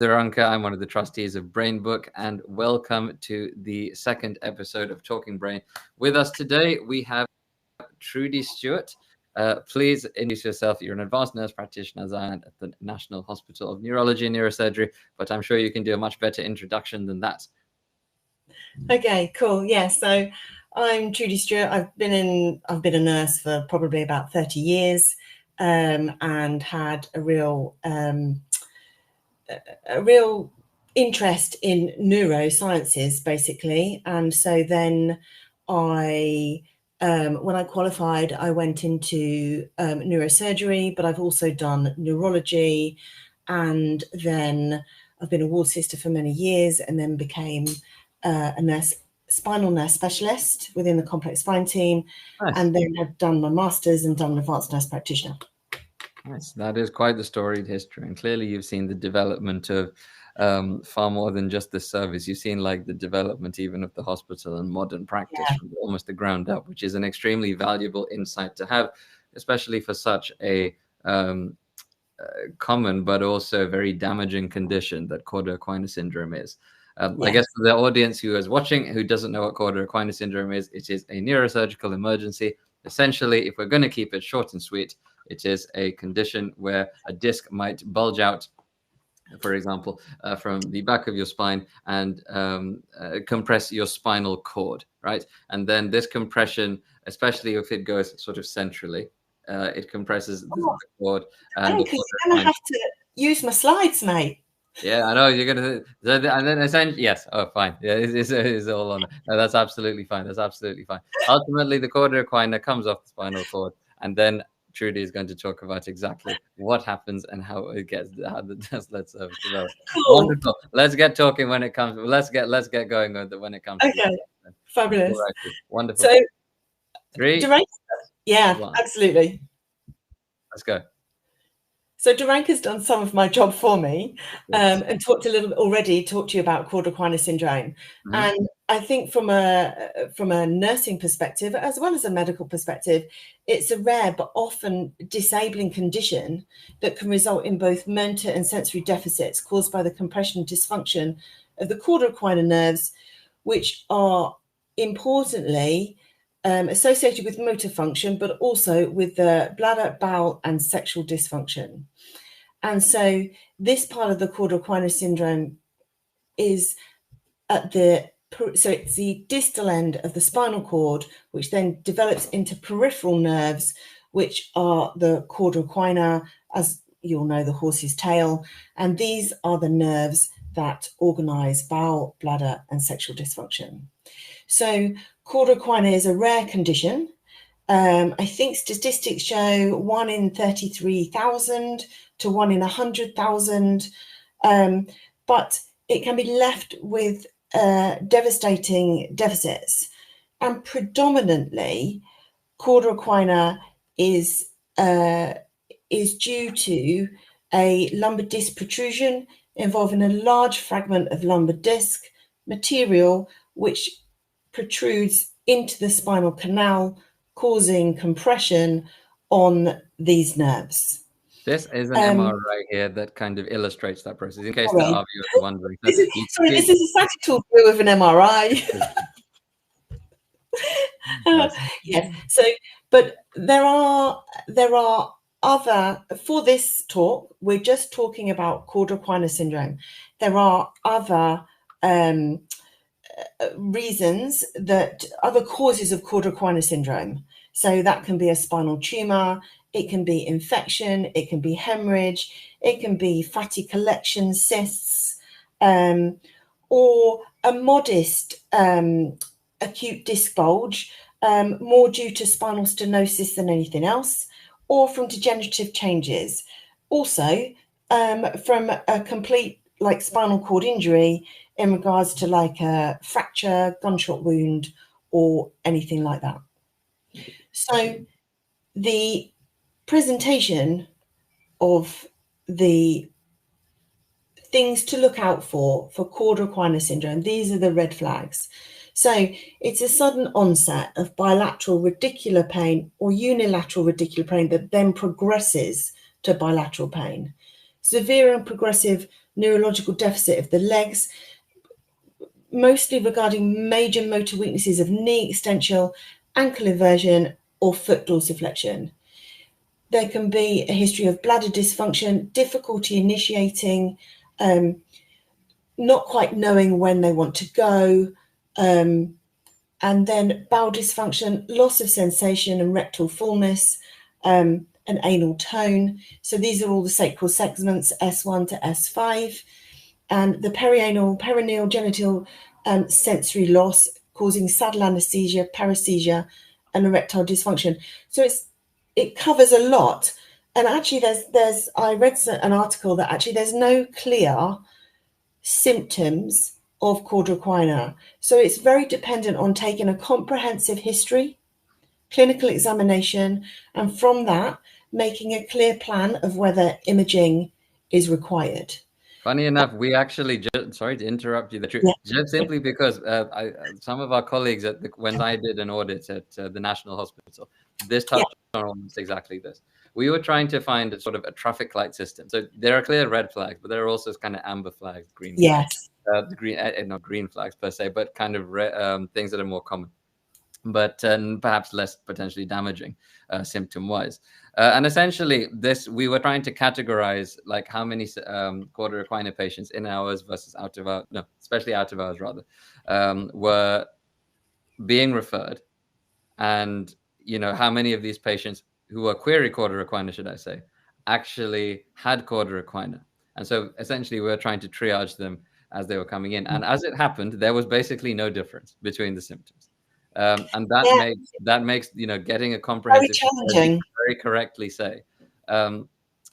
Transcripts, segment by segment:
Zaranka. I'm one of the trustees of BrainBook, and welcome to the second episode of Talking Brain. With us today, we have Trudy Stewart. Please introduce yourself. You're an advanced nurse practitioner at the National Hospital of Neurology and Neurosurgery, but I'm sure you can do a much better introduction than that. Okay, cool. Yeah, so I'm Trudy Stewart. I've been a nurse for probably about 30 years, and had a real interest in neurosciences, basically. And so then when I qualified, I went into neurosurgery, but I've also done neurology, and then I've been a ward sister for many years, and then became a spinal nurse specialist within the complex spine team. Nice. And then I've done my master's and done an advanced nurse practitioner. Nice. That is quite the storied history, and clearly you've seen the development of far more than just the service. You've seen like the development even of the hospital and modern practice from almost the ground up, which is an extremely valuable insight to have, especially for such a common but also very damaging condition that Cauda Equina syndrome is. I guess for the audience who is watching who doesn't know what Cauda Equina syndrome is, it is a neurosurgical emergency. Essentially, if we're going to keep it short and sweet, it is a condition where a disc might bulge out, for example, from the back of your spine and compress your spinal cord, right? And then this compression, especially if it goes sort of centrally, it compresses the cord. And you're going to have to use my slides, mate. Yeah, I know you're going to, and then essentially, yes. Oh, fine. Yeah, it's all on. No, that's absolutely fine. That's absolutely fine. Ultimately, the Cauda Equina comes off the spinal cord, and then Trudy is going to talk about exactly what happens and how it gets, how the Tesla service develops. Cool. Wonderful. Let's get talking when it comes. Let's get going when it comes. Okay. Fabulous. Right. Wonderful. So, 3. Yeah, 1. Absolutely. Let's go. So Duranka's done some of my job for me, and talked to you about Cauda Equina syndrome. Mm-hmm. And I think from a nursing perspective, as well as a medical perspective, it's a rare but often disabling condition that can result in both motor and sensory deficits caused by the compression dysfunction of the Cauda Equina nerves, which are importantly associated with motor function, but also with the bladder, bowel, and sexual dysfunction. And so this part of the Cauda Equina syndrome is it's the distal end of the spinal cord, which then develops into peripheral nerves, which are the Cauda Equina, as you all know, the horse's tail. And these are the nerves that organize bowel, bladder, and sexual dysfunction. So Cauda Equina is a rare condition. I think statistics show 1 in 33,000 to 1 in 100,000, but it can be left with devastating deficits. And predominantly, Cauda Equina is due to a lumbar disc protrusion involving a large fragment of lumbar disc material which protrudes into the spinal canal, causing compression on these nerves. This is an MRI here that kind of illustrates that process, in case there are viewers wondering. This is a sagittal view of an MRI. Yes. So, but there are other, for this talk, we're just talking about Cauda Equina syndrome. There are other reasons, that other causes of Cauda Equina syndrome. So that can be a spinal tumor, it can be infection, it can be hemorrhage, it can be fatty collection cysts, or a modest acute disc bulge, more due to spinal stenosis than anything else, or from degenerative changes. Also, from a complete spinal cord injury in regards to a fracture, gunshot wound, or anything like that. So the presentation of the things to look out for Cauda Equina syndrome, these are the red flags. So it's a sudden onset of bilateral radicular pain or unilateral radicular pain that then progresses to bilateral pain. Severe and progressive neurological deficit of the legs, mostly regarding major motor weaknesses of knee extension, ankle inversion, or foot dorsiflexion. There can be a history of bladder dysfunction, difficulty initiating, not quite knowing when they want to go, and then bowel dysfunction, loss of sensation and rectal fullness, and anal tone. So these are all the sacral segments, S1 to S5, and the perineal genital sensory loss, causing saddle anesthesia, paresthesia, and erectile dysfunction. So it covers a lot. And actually, I read an article that actually there's no clear symptoms of Cauda equina. So it's very dependent on taking a comprehensive history, clinical examination, and from that, making a clear plan of whether imaging is required. Funny enough, we actually sorry to interrupt you, just simply because some of our colleagues when I did an audit at the National Hospital, this touched on almost exactly this. We were trying to find a sort of a traffic light system. So there are clear red flags, but there are also kind of amber flags, green flags. Not green flags per se, but kind of things that are more common, but perhaps less potentially damaging symptom-wise. And essentially, we were trying to categorize like how many Cauda equina patients in hours versus out of hours, no, especially out of hours rather, were being referred, and how many of these patients who were query Cauda equina, should I say, actually had Cauda equina. And so essentially, we were trying to triage them as they were coming in, and as it happened, there was basically no difference between the symptoms. And that makes getting a comprehensive, very correctly say,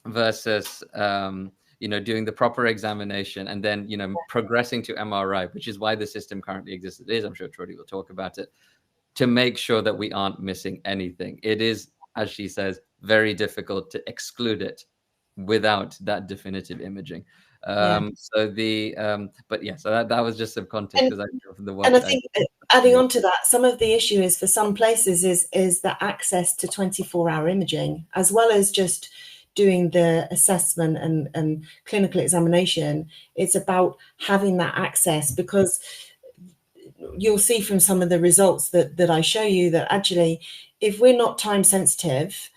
versus doing the proper examination and then progressing to MRI, which is why the system currently exists. It is, I'm sure Trudy will talk about it, to make sure that we aren't missing anything. It is, as she says, very difficult to exclude it without that definitive imaging. So that was just some context, because I think adding on to that, some of the issue is for some places is the access to 24-hour imaging, as well as just doing the assessment and clinical examination. It's about having that access, because you'll see from some of the results that I show you that actually, if we're not time sensitive,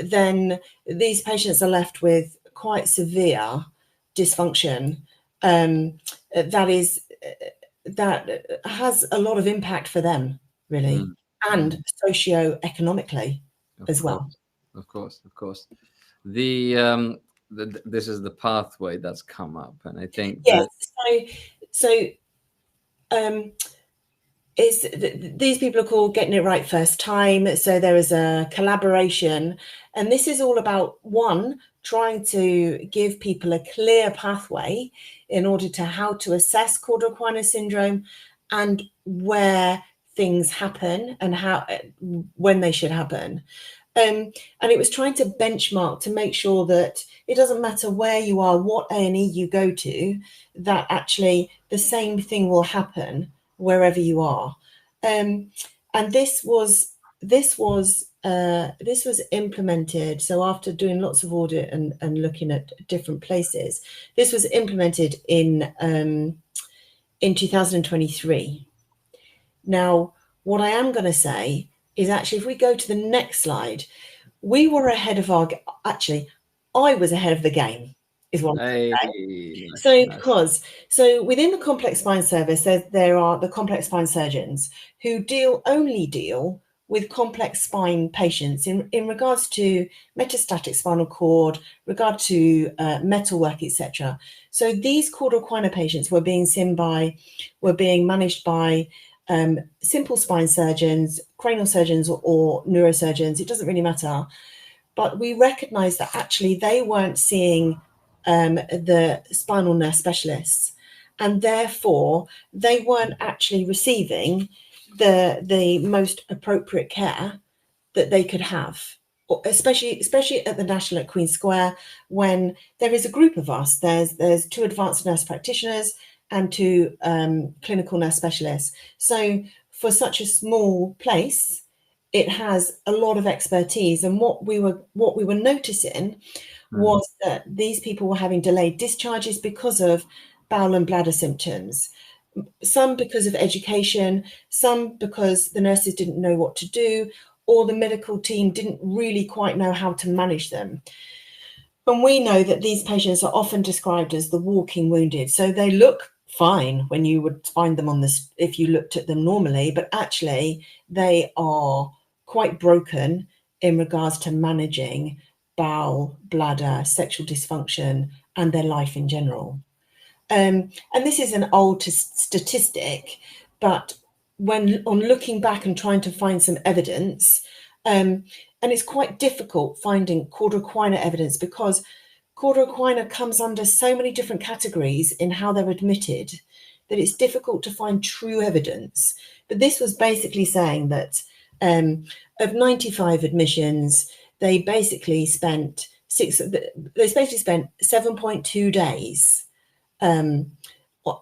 then these patients are left with quite severe dysfunction that has a lot of impact for them, really, and socio-economically as well. Of course. This is the pathway that's come up, and I think these people are called Getting It Right First Time. So there is a collaboration, and this is all about, one, trying to give people a clear pathway in order to how to assess Cauda equina syndrome and where things happen and when they should happen. And it was trying to benchmark to make sure that it doesn't matter where you are, what A&E you go to, that actually the same thing will happen wherever you are. And this was implemented. So after doing lots of audit and looking at different places, this was implemented in 2023. Now, what I am going to say is actually, if we go to the next slide, we were ahead of I was ahead of the game, is what I'm saying. So within the complex spine service, there are the complex spine surgeons who only deal with complex spine patients in regards to metastatic spinal cord, regard to metalwork, etc. So these Cauda equina patients were being managed by simple spine surgeons, cranial surgeons, or neurosurgeons. It doesn't really matter. But we recognize that actually they weren't seeing the spinal nerve specialists, and therefore they weren't actually receiving the most appropriate care that they could have, especially at the National at Queen Square, when there is a group of us. There's 2 advanced nurse practitioners and 2 clinical nurse specialists. So for such a small place, it has a lot of expertise. And what we were noticing was that these people were having delayed discharges because of bowel and bladder symptoms. Some because of education, some because the nurses didn't know what to do, or the medical team didn't really quite know how to manage them. And we know that these patients are often described as the walking wounded. So they look fine when you would find them on this, if you looked at them normally, but actually they are quite broken in regards to managing bowel, bladder, sexual dysfunction, and their life in general. And this is an old statistic, but when on looking back and trying to find some evidence, and it's quite difficult finding Cauda equina evidence because Cauda equina comes under so many different categories in how they're admitted that it's difficult to find true evidence. But this was basically saying that of 95 admissions, they basically spent 7.2 days, an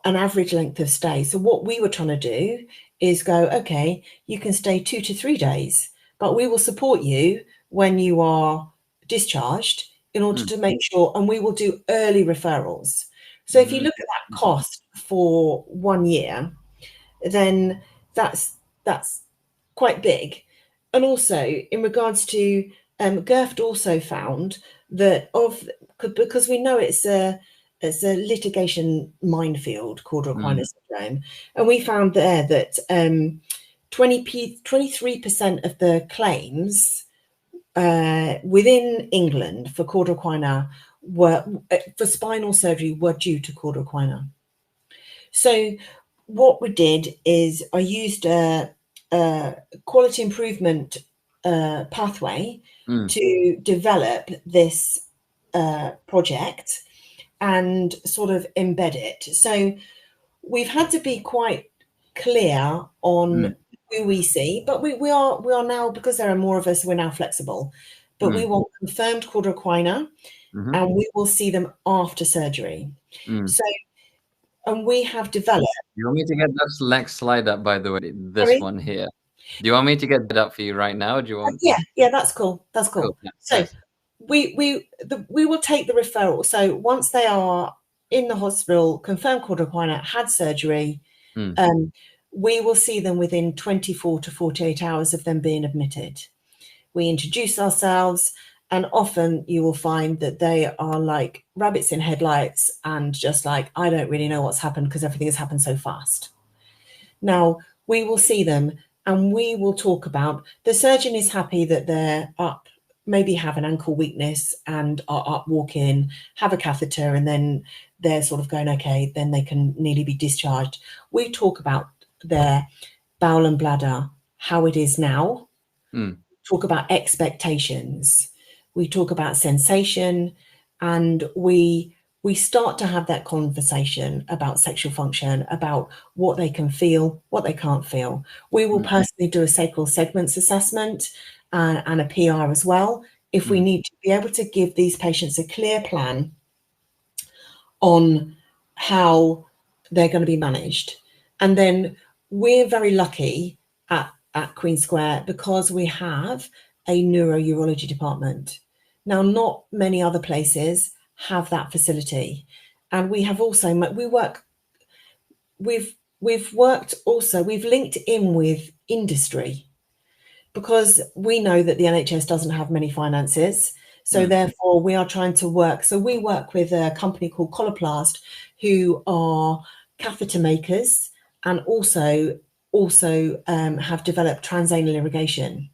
average length of stay. So what we were trying to do is go, okay, you can stay 2 to 3 days, but we will support you when you are discharged in order to make sure, and we will do early referrals. So if you look at that cost for 1 year, then that's quite big. And also in regards to Gerft also found that because we know it's a litigation minefield, Cauda equina syndrome, and we found there that 23% of the claims within England for Cauda equina for spinal surgery were due to Cauda equina. So what we did is I used a quality improvement pathway to develop this project and sort of embed it. So we've had to be quite clear on who we see, but we are now, because there are more of us, we're now flexible. But we want confirmed Cauda equina, and we will see them after surgery. So, and we have developed. Do you want me to get this next slide up, by the way? This one here. Do you want me to get that up for you right now? Do you want? Yeah, that's cool. That's cool. Yeah, so nice. We will take the referral. So once they are in the hospital, confirmed Cauda equina, had surgery, we will see them within 24 to 48 hours of them being admitted. We introduce ourselves, and often you will find that they are like rabbits in headlights and just like, I don't really know what's happened because everything has happened so fast. Now, we will see them and we will talk about, the surgeon is happy that they're up, maybe have an ankle weakness and are up walking, have a catheter, and then they're sort of going, okay, then they can nearly be discharged. We talk about their bowel and bladder, how it is now, talk about expectations, we talk about sensation, and we start to have that conversation about sexual function, about what they can feel, what they can't feel. We will personally do a sacral segments assessment and a PR as well, if we need to be able to give these patients a clear plan on how they're going to be managed. And then we're very lucky at Queen Square because we have a neurourology department. Now, not many other places have that facility. And we have also, we've linked in with industry because we know that the NHS doesn't have many finances. So therefore we are trying to work. So we work with a company called Coloplast, who are catheter makers and also have developed transanal irrigation.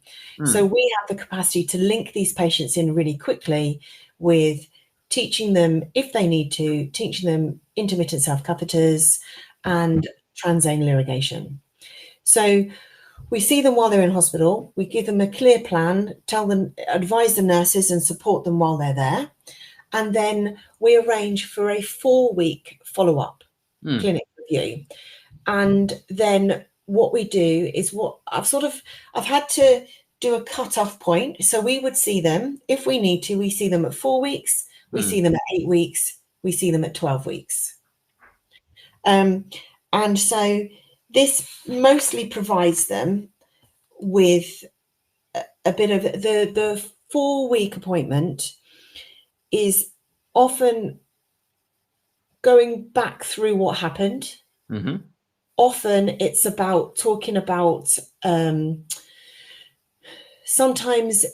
So we have the capacity to link these patients in really quickly with teaching them, if they need to, teaching them intermittent self-catheters and transanal irrigation. So we see them while they're in hospital, we give them a clear plan, tell them, advise the nurses and support them while they're there. And then we arrange for a 4-week follow-up clinic review. And then what we do is I've had to do a cut-off point. So we would see them, if we need to, we see them at 4 weeks, we see them at 8 weeks, we see them at 12 weeks. And so this mostly provides them with a bit of the 4-week appointment is often going back through what happened. Mm-hmm. Often it's about talking about sometimes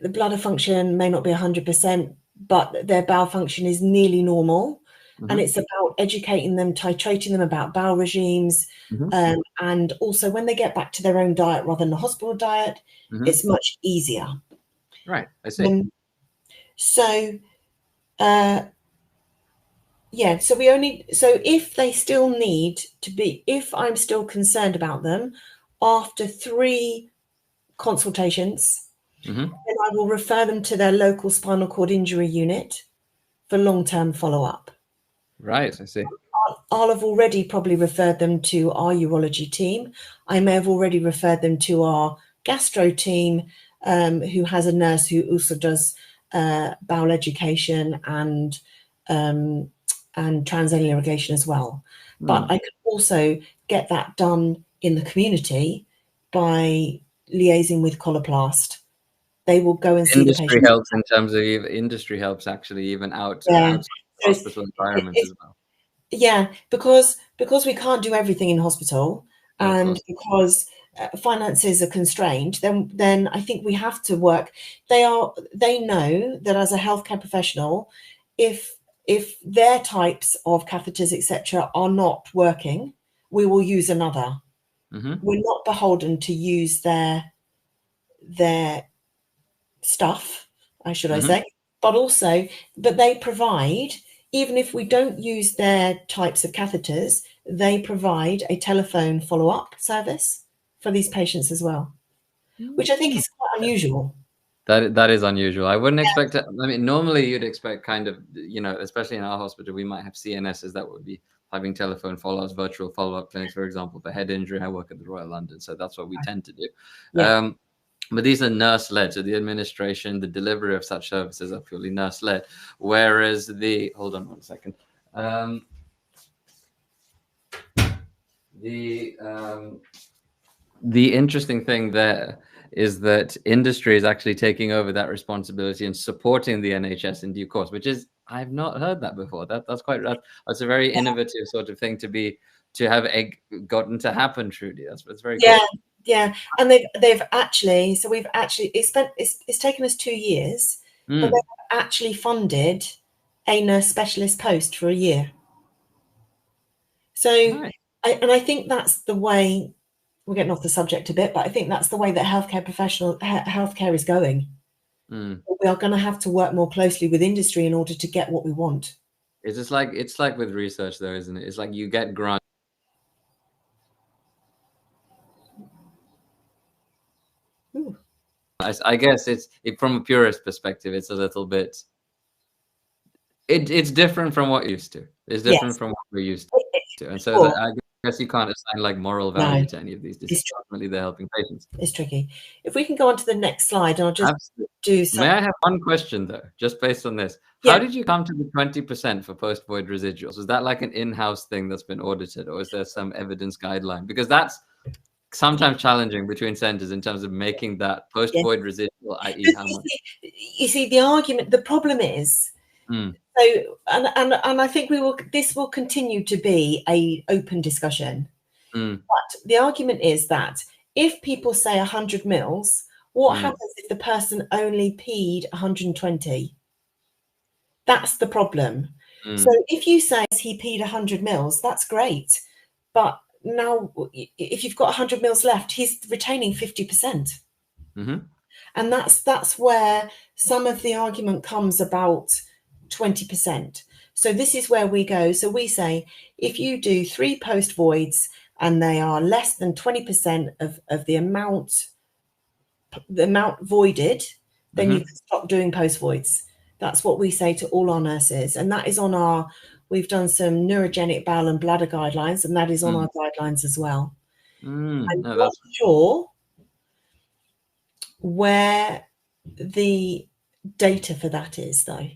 the bladder function may not be 100%, but their bowel function is nearly normal. Mm-hmm. And it's about educating them, titrating them about bowel regimes. Mm-hmm. And also when they get back to their own diet rather than the hospital diet, Mm-hmm. it's much easier. Right, I see. So if they still need to be, if I'm still concerned about them after 3 consultations, Mm-hmm. then I will refer them to their local spinal cord injury unit for long-term follow-up. Right, I see. I'll have already probably referred them to our urology team. I may have already referred them to our gastro team, who has a nurse who also does bowel education and transanal irrigation as well. But I could also get that done in the community by liaising with Coloplast. They will go and see the patient. Helps in terms of industry helps actually even outside the hospital environment as well. Yeah, because we can't do everything in hospital, and because finances are constrained, then I think we have to work. They know that as a healthcare professional, if their types of catheters, etc., are not working, we will use another. Mm-hmm. We're not beholden to use their stuff, should I say, but they provide, even if we don't use their types of catheters, they provide a telephone follow-up service for these patients as well, which I think is quite unusual. That is unusual. I wouldn't expect it. I mean, normally you'd expect kind of, especially in our hospital, we might have CNSs that would be having telephone follow-ups, virtual follow-up clinics, for example, for head injury. I work at the Royal London, so that's what we tend to do. Yeah. But these are nurse-led, so the administration, the delivery of such services are purely nurse-led. Whereas hold on one second. The interesting thing there is that industry is actually taking over that responsibility and supporting the NHS in due course, which is, I've not heard that before. That's a very innovative sort of thing to have gotten to happen, Trudy. That's very cool. Yeah, and they've actually, so we've actually, it's taken us 2 years, but they've actually funded a nurse specialist post for a year. So, I think that's the way, we're getting off the subject a bit, but I think that's the way that healthcare is going. We are going to have to work more closely with industry in order to get what we want. It's like with research though, isn't it? It's like you get grants. I guess it's from a purist perspective, it's a little bit. It's different from what you're used to. It's different from what we're used to, and so I guess you can't assign like moral value to any of these decisions. Ultimately, they're helping patients. It's tricky. If we can go on to the next slide, and I'll just do some. May I have one question though, just based on this? How did you come to the 20% for post-void residuals? Was that like an in-house thing that's been audited, or is there some evidence guideline? Because that's sometimes challenging between centers in terms of making that post-void residual, i.e. how much. You see, the argument, the problem is, so, and I think this will continue to be a open discussion. But the argument is that if people say 100 mils, what happens if the person only peed 120? That's the problem. So if you say he peed 100 mils, that's great. But now if you've got 100 mils left, he's retaining 50%. And that's where some of the argument comes about 20%. So this is where we go. So we say, if you do 3 post voids and they are less than 20% of the amount voided, then you can stop doing post voids. That's what we say to all our nurses. And that is on we've done some neurogenic bowel and bladder guidelines, and that is on our guidelines as well. I'm not sure where the data for that is though.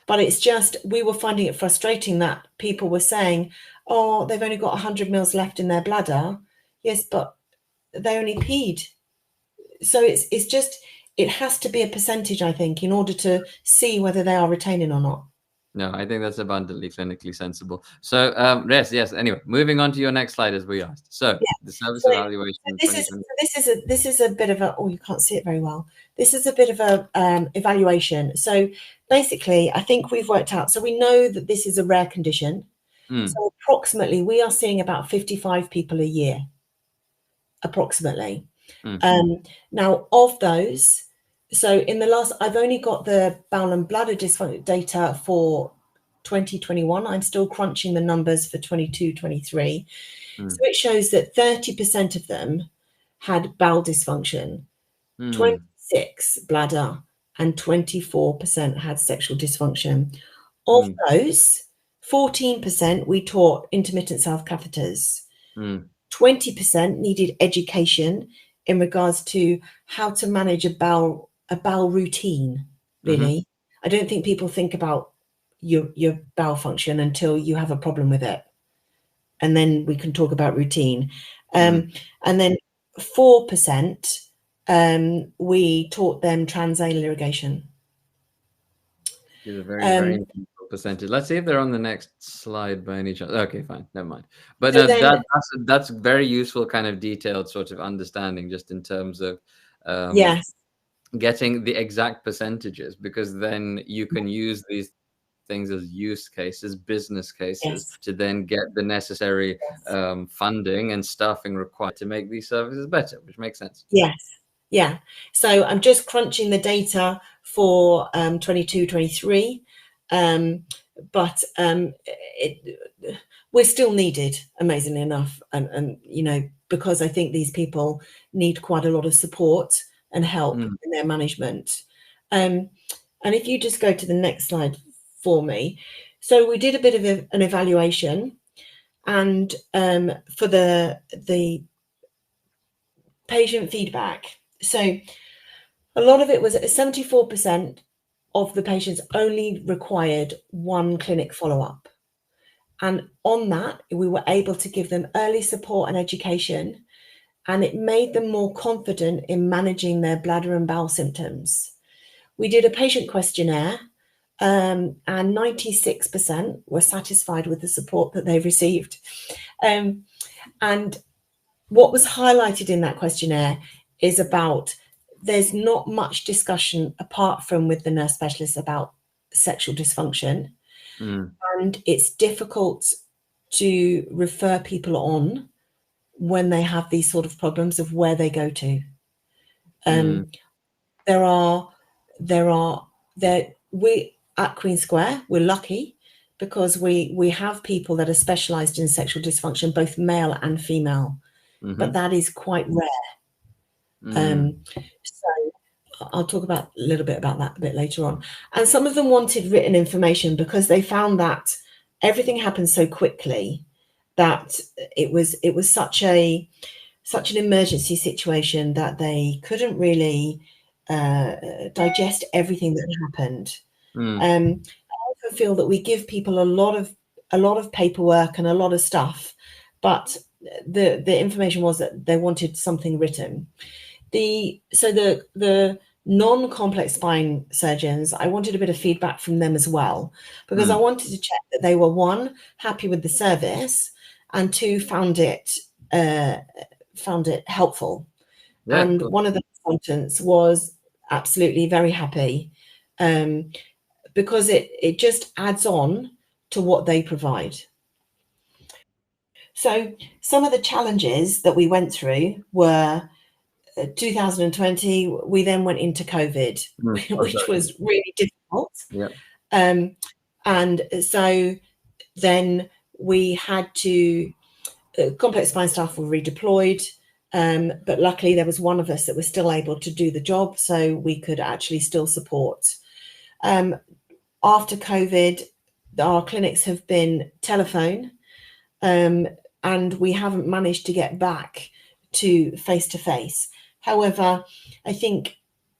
But it's just, we were finding it frustrating that people were saying, oh, they've only got 100 mils left in their bladder. Yes, but they only peed. So it's just, it has to be a percentage, I think, in order to see whether they are retaining or not. No, I think that's abundantly clinically sensible. So, yes. Anyway, moving on to your next slide as we asked. So, the service evaluation. This is a bit of a. Oh, you can't see it very well. This is a bit of a evaluation. So, basically, I think we've worked out. So we know that this is a rare condition. So approximately, we are seeing about 55 people a year. Approximately. Now, of those. So in the last, I've only got the bowel and bladder dysfunction data for 2021. I'm still crunching the numbers for 22, 23. So it shows that 30% of them had bowel dysfunction, 26 bladder, and 24% had sexual dysfunction. Of those, 14% we taught intermittent self catheters. 20% needed education in regards to how to manage a bowel routine, really. I don't think people think about your bowel function until you have a problem with it. And then we can talk about routine. And then 4%, we taught them transanal irrigation. Is a very percentage. Let's see if they're on the next slide by any chance. Okay, fine, never mind. But so that's very useful, kind of detailed sort of understanding, just in terms of getting the exact percentages, because then you can use these things as use cases, business cases, to then get the necessary funding and staffing required to make these services better, which makes sense. Yeah. So I'm just crunching the data for 22, 23, but we're still needed, amazingly enough, and you know, because I think these people need quite a lot of support and help in their management. And if you just go to the next slide for me. So we did a bit of an evaluation, and for the patient feedback. So a lot of it was 74% of the patients only required one clinic follow-up. And on that, we were able to give them early support and education, and it made them more confident in managing their bladder and bowel symptoms. We did a patient questionnaire, and 96% were satisfied with the support that they received. And what was highlighted in that questionnaire is about there's not much discussion apart from with the nurse specialists about sexual dysfunction. And it's difficult to refer people on when they have these sort of problems of where they go to. We at Queen Square, we're lucky because we have people that are specialized in sexual dysfunction, both male and female, but that is quite rare. So I'll talk about a little bit about that a bit later on. And some of them wanted written information because they found that everything happened so quickly that it was such an emergency situation that they couldn't really digest everything that happened. I also feel that we give people a lot of paperwork and a lot of stuff, but the information was that they wanted something written. The non-complex spine surgeons, I wanted a bit of feedback from them as well, because I wanted to check that they were, one, happy with the service, and two, found it helpful. And one of the consultants was absolutely very happy, because it just adds on to what they provide. So some of the challenges that we went through were 2020, we then went into COVID, which was really difficult. And so then we had to, complex spine staff were redeployed, but luckily there was one of us that was still able to do the job, so we could actually still support. After COVID, our clinics have been telephone, and we haven't managed to get back to face-to-face. However, I think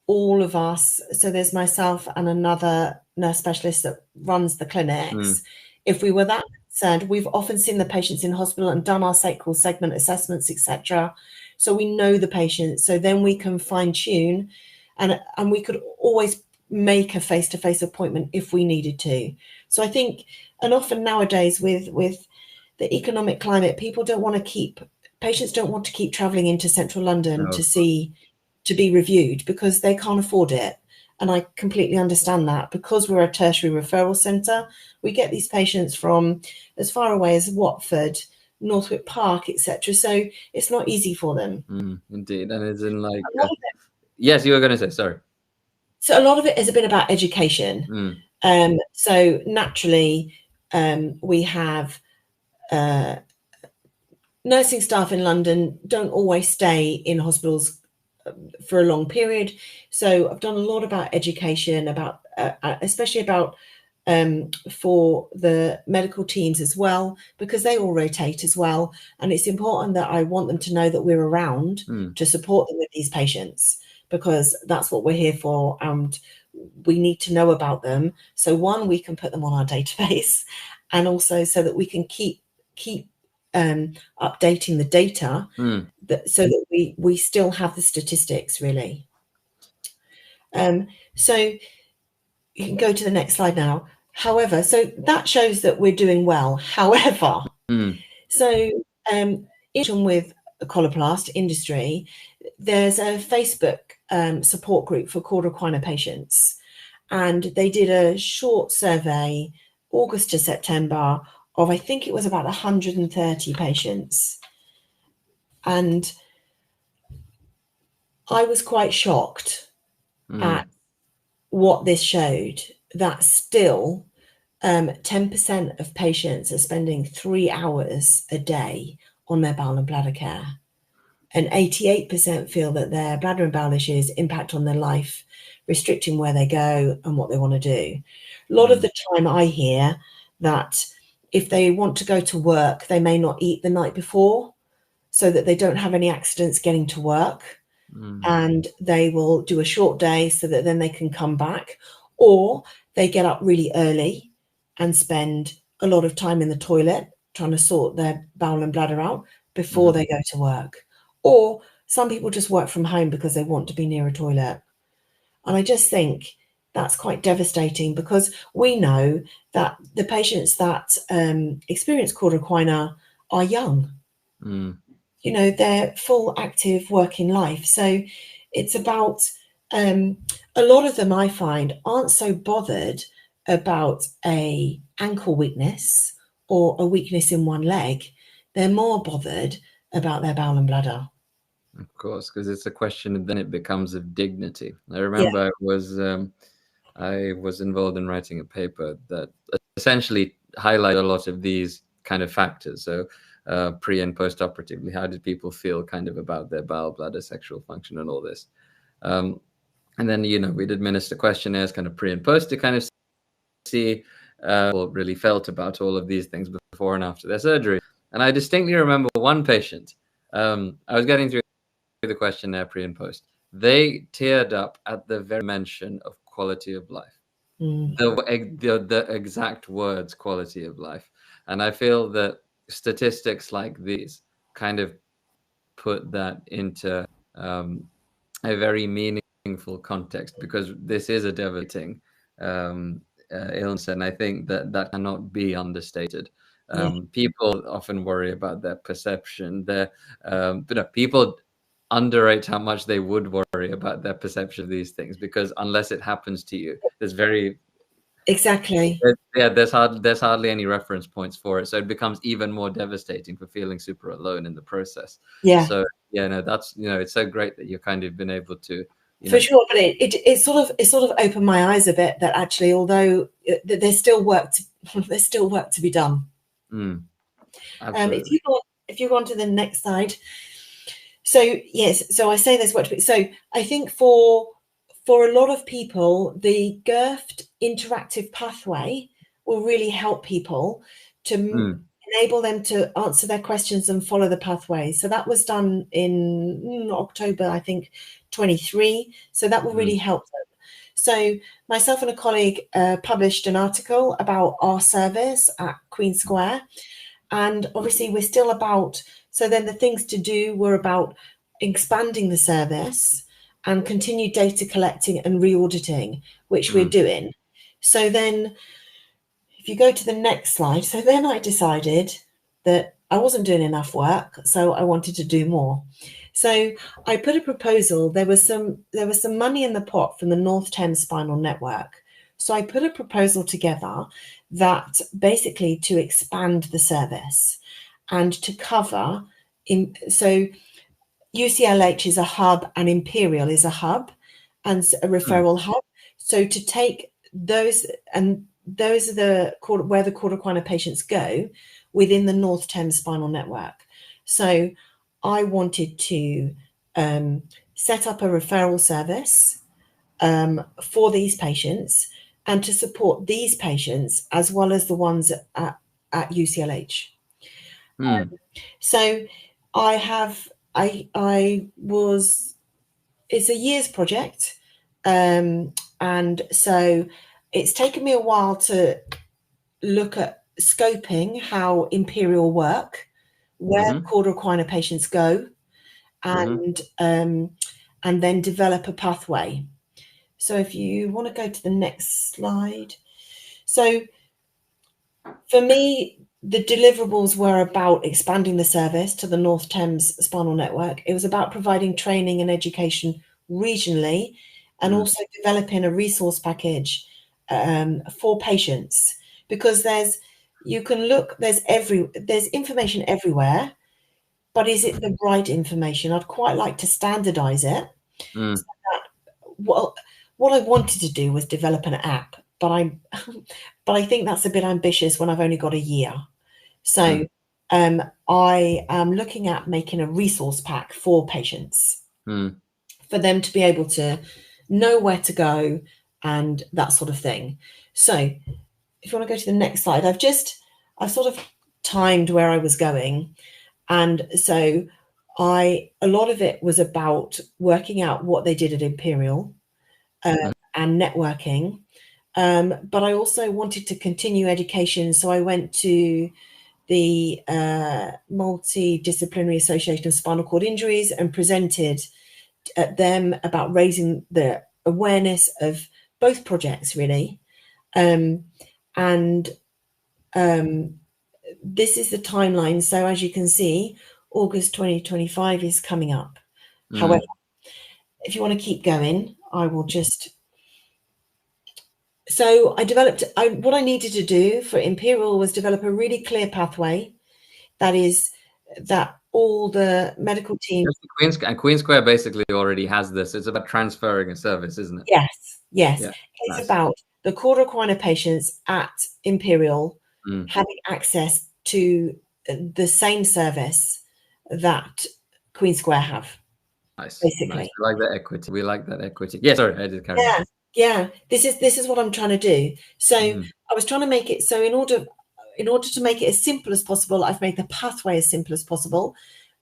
all of us, so there's myself and another nurse specialist that runs the clinics, if we were that concerned, we've often seen the patients in hospital and done our sacral segment assessments, etc. So we know the patients, so then we can fine-tune and we could always make a face-to-face appointment if we needed to. So I think, and often nowadays with the economic climate, patients don't want to keep traveling into central London to be reviewed because they can't afford it. And I completely understand that. Because we're a tertiary referral centre, we get these patients from as far away as Watford, Northwick Park, etc. So it's not easy for them. Indeed. And it's in like yes, you were going to say, sorry. So a lot of it has been about education. So naturally, we have nursing staff in London don't always stay in hospitals for a long period. So I've done a lot about education, about especially about for the medical teams as well, because they all rotate as well. And it's important that I want them to know that we're around to support them with these patients, because that's what we're here for. And we need to know about them. So one, we can put them on our database, and also so that we can keep updating the data so that we still have the statistics, really. So you can go to the next slide now. However, so that shows that we're doing well. However, so with the coloplast industry, there's a Facebook support group for Cauda equina patients, and they did a short survey, August to September, of I think it was about 130 patients, and I was quite shocked at what this showed, that still 10% of patients are spending 3 hours a day on their bowel and bladder care. And 88% feel that their bladder and bowel issues impact on their life, restricting where they go and what they want to do. A lot of the time I hear that if they want to go to work, they may not eat the night before so that they don't have any accidents getting to work. And they will do a short day so that then they can come back, or they get up really early and spend a lot of time in the toilet trying to sort their bowel and bladder out before they go to work. Or some people just work from home because they want to be near a toilet. And I just think that's quite devastating, because we know that the patients that experience Cauda equina are young. You know, they're full active working life. So it's about a lot of them, I find, aren't so bothered about a ankle weakness or a weakness in one leg. They're more bothered about their bowel and bladder. Of course, because it's a question, and then it becomes of dignity. I remember I was involved in writing a paper that essentially highlighted a lot of these kind of factors. So pre and post-operatively, how did people feel kind of about their bowel, bladder, sexual function, and all this? And then, you know, we'd administer questionnaires kind of pre and post to kind of see what really felt about all of these things before and after their surgery. And I distinctly remember one patient, I was getting through the questionnaire pre and post. They teared up at the very mention of quality of life. The exact words, quality of life. And I feel that statistics like these kind of put that into a very meaningful context, because this is a devastating illness, and I think that cannot be understated. People often worry about their perception. But people underrate how much they would worry about their perception of these things, because unless it happens to you, there's hardly any reference points for it, so it becomes even more devastating for feeling super alone in the process. So that's, you know, it's so great that you've kind of been able to, for sure, but it sort of opened my eyes a bit, that actually, although there's still work to be done. If you go on to the next slide. So yes, so I say there's work to be. So I think for a lot of people, the GIRFT interactive pathway will really help people to enable them to answer their questions and follow the pathway. So that was done in October, I think, 23. So that will really help them. So myself and a colleague published an article about our service at Queen Square. And obviously we're still so then the things to do were about expanding the service and continued data collecting and re-auditing, which we're doing. So then if you go to the next slide, so then I decided that I wasn't doing enough work, so I wanted to do more. So I put a proposal. There was some money in the pot from the North Thames Spinal Network. So I put a proposal together that basically to expand the service and to cover so UCLH is a hub and Imperial is a hub and a referral hub. So to take those, and those are where the Cauda equina patients go within the North Thames Spinal Network. So I wanted to set up a referral service for these patients and to support these patients as well as the ones at UCLH. So it's a year's project. And so it's taken me a while to look at scoping how Imperial work, where Cauda equina patients go, and then develop a pathway. So if you want to go to the next slide. So for me, the deliverables were about expanding the service to the North Thames Spinal Network. It was about providing training and education regionally, and also developing a resource package for patients, because there's information everywhere, but is it the right information? I'd quite like to standardize it. So that, what I wanted to do was develop an app, but I think that's a bit ambitious when I've only got a year. So I am looking at making a resource pack for patients for them to be able to know where to go and that sort of thing. So if you want to go to the next slide, I've sort of timed where I was going. And so a lot of it was about working out what they did at Imperial and networking. But I also wanted to continue education. So I went to the Multidisciplinary Association of Spinal Cord Injuries and presented at them about raising the awareness of both projects, really. This is the timeline. So as you can see, August 2025 is coming up. However, if you want to keep going, I will just... So I developed, what I needed to do for Imperial was develop a really clear pathway that all the medical teams... Queen Square basically already has this. It's about transferring a service, isn't it? Yes. Yeah, it's about the Cauda equina patients at Imperial having access to the same service that Queen Square have. Nice. Basically. Nice. We like that equity. We like that equity. Yeah, sorry, I did carry on. Yeah. This is what I'm trying to do. So I was trying to make it so in order to make it as simple as possible, I've made the pathway as simple as possible.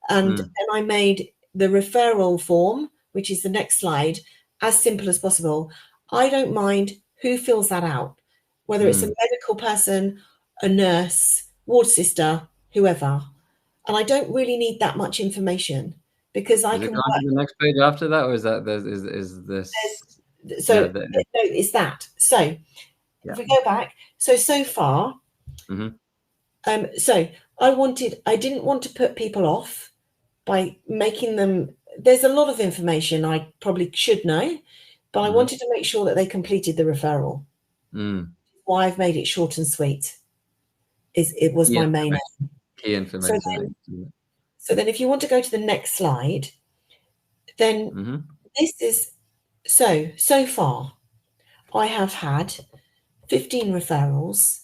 And then I made the referral form, which is the next slide, as simple as possible. I don't mind who fills that out, whether it's a medical person, a nurse, ward sister, whoever. And I don't really need that much information because I can work. Is it the next page after that, or is that is this? So no, it's that. So if we go back, so far, so I didn't want to put people off by making them. There's a lot of information I probably should know, but I wanted to make sure that they completed the referral. Why I've made it short and sweet. It was my main aim. Key information. So then if you want to go to the next slide, then this is so far I have had 15 referrals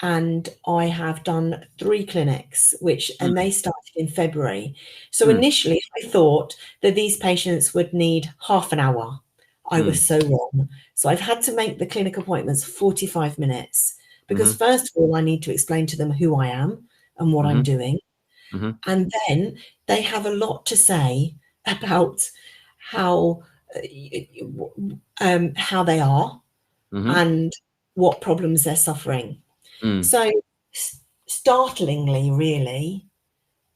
and I have done 3 clinics, and they started in February. So initially I thought that these patients would need half an hour. I was so wrong. So I've had to make the clinic appointments 45 minutes because first of all, I need to explain to them who I am and what I'm doing. And then they have a lot to say about how they are and what problems they're suffering. So startlingly, really,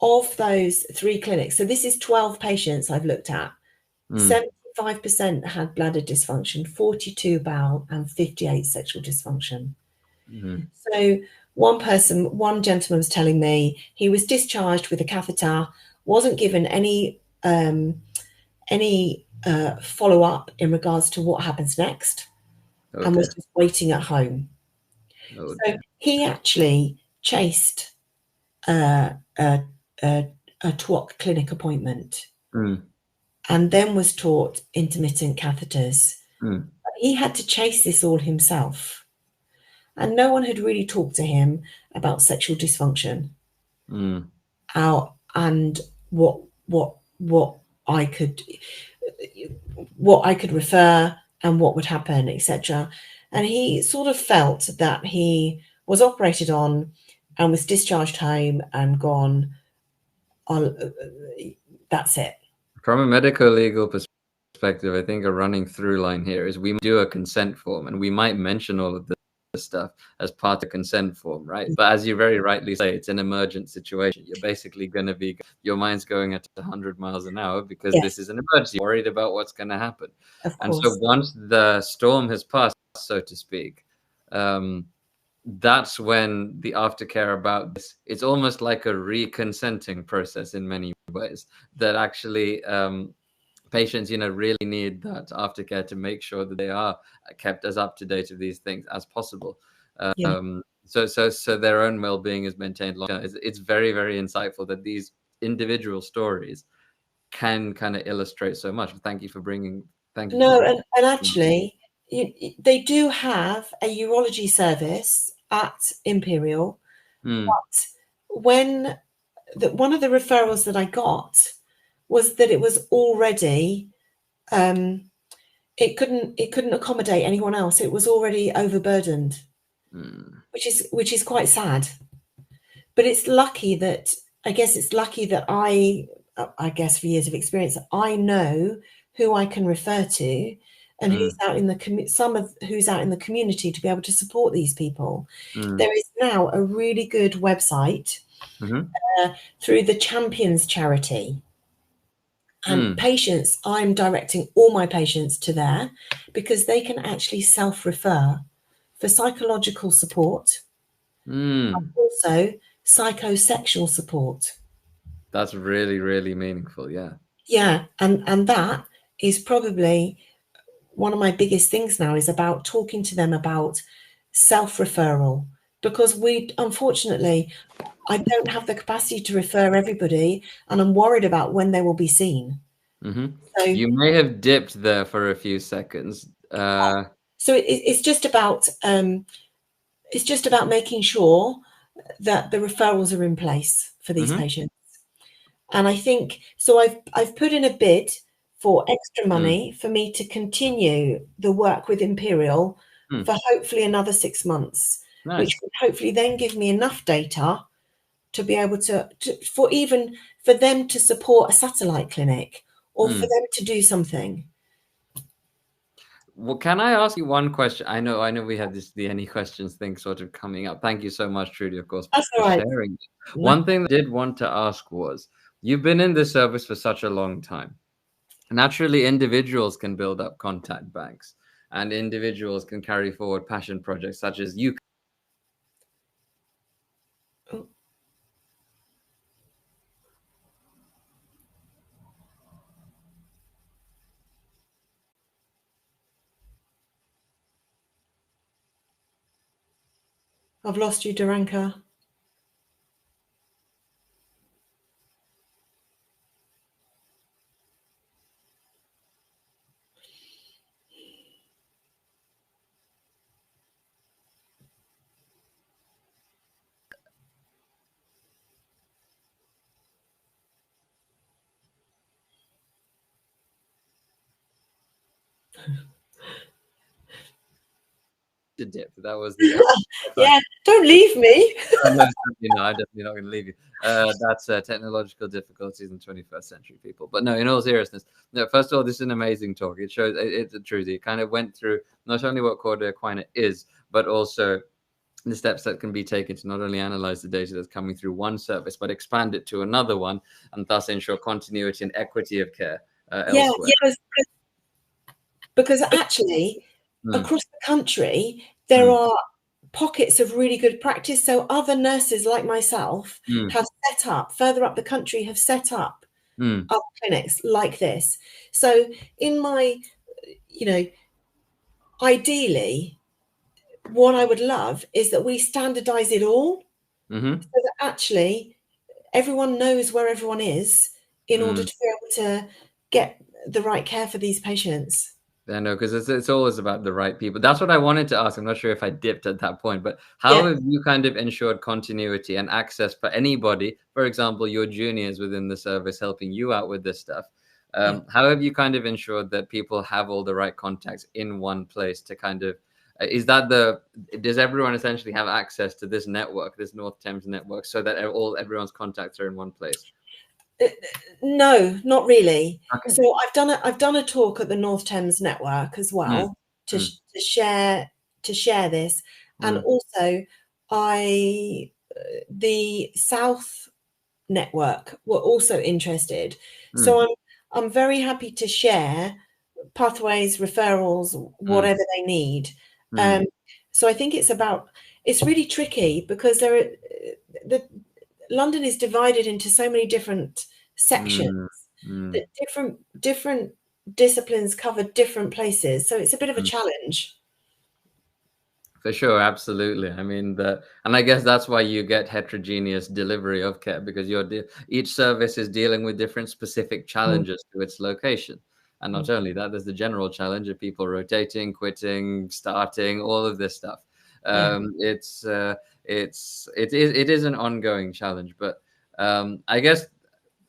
of those 3 clinics, so this is 12 patients I've looked at. Mm. 75% had bladder dysfunction, 42 bowel, and 58 sexual dysfunction. Mm. So one gentleman was telling me he was discharged with a catheter, wasn't given any follow-up in regards to what happens next, Oh and was dear. just waiting at home. Oh So dear. he actually chased a TWOC clinic appointment Mm. and then was taught intermittent catheters. Mm. He had to chase this all himself. And no one had really talked to him about sexual dysfunction. Mm. And what I could refer and what would happen, etc. And he sort of felt that he was operated on and was discharged home and gone on. That's it. From a medical legal perspective, I think a running through line here is we do a consent form, and we might mention all of this stuff as part of the consent form, right? But as you very rightly say, it's an emergent situation. You're basically going to be, your mind's going at 100 miles an hour because Yes, this is an emergency. You're worried about what's going to happen. of And so course. once the storm has passed, so to speak, that's when the aftercare about this, it's almost like a reconsenting process in many ways, that actually patients, really need that aftercare to make sure that they are kept as up to date of these things as possible. Yeah. So their own well-being is maintained long term. It's very, very insightful that these individual stories can kind of illustrate so much. Thank you for bringing. Thank you for No, bringing. and actually, they do have a urology service at Imperial. Mm. But when one of the referrals that I got was that it was already it couldn't accommodate anyone else. It was already overburdened, Mm. which is quite sad. But it's lucky that I guess for years of experience, I know who I can refer to and who's Mm. out in the who's out in the community to be able to support these people. Mm. There is now a really good website Mm-hmm. through the Champions charity. And Mm. patients, I'm directing all my patients to there because they can actually self-refer for psychological support and Mm. also psychosexual support. That's really, really meaningful. Yeah. Yeah, and that is probably one of my biggest things now, is about talking to them about self-referral, because unfortunately, I don't have the capacity to refer everybody, and I'm worried about when they will be seen. Mm-hmm. So, You may have dipped there for a few seconds. it's just about making sure that the referrals are in place for these Mm-hmm. patients. And I think so. I've put in a bid for extra Mm. money for me to continue the work with Imperial Mm. for hopefully another 6 months, which Nice. would hopefully then give me enough data to be able for them to support a satellite clinic or for Mm. them to do something. Well, can I ask you one question? I know we have the any questions thing sort of coming up. Thank you so much, Trudy, of course, That's for all right. sharing. No. One thing I did want to ask was, you've been in this service for such a long time. Naturally, individuals can build up contact banks, and individuals can carry forward passion projects such as you. Oh, I've lost you, Duranka. The dip. That was the Yeah, don't leave me. no, I'm definitely not going to leave you. That's technological difficulties in 21st century people. But no, in all seriousness, no. First of all, this is an amazing talk. It shows it's a truth. It kind of went through not only what Cauda Equina is, but also the steps that can be taken to not only analyze the data that's coming through one service, but expand it to another one, and thus ensure continuity and equity of care elsewhere. Yeah, because actually Mm, across the country there mm, are pockets of really good practice. So other nurses like myself mm, have set up further up the country, have set up mm, other clinics like this. So in my, you know, ideally, what I would love is that we standardize it all mm-hmm, so that actually everyone knows where everyone is in order mm. to be able to get the right care for these patients. I know, because it's always about the right people. That's what I wanted to ask. I'm not sure if I dipped at that point, but how Yeah, have you kind of ensured continuity and access for anybody? For example, your juniors within the service helping you out with this stuff. yeah. How have you kind of ensured that people have all the right contacts in one place to kind of is that does everyone essentially have access to this network, this North Thames network, so that everyone's contacts are in one place? No, not really. Okay. So I've done a talk at the North Thames Network as Mm, well to mm, to share this, and mm, also I the South Network were also interested. mm, So I'm very happy to share pathways, referrals, mm, whatever they need. mm, Um, so I think it's really tricky because the London is divided into so many different sections mm, mm. that different disciplines cover different places. So it's a bit of a Mm. challenge. For sure, absolutely. I mean, and I guess that's why you get heterogeneous delivery of care because each service is dealing with different specific Mm, challenges to its location. And mm, not only that, there's the general challenge of people rotating, quitting, starting, all of this stuff. yeah. It is an ongoing challenge, but I guess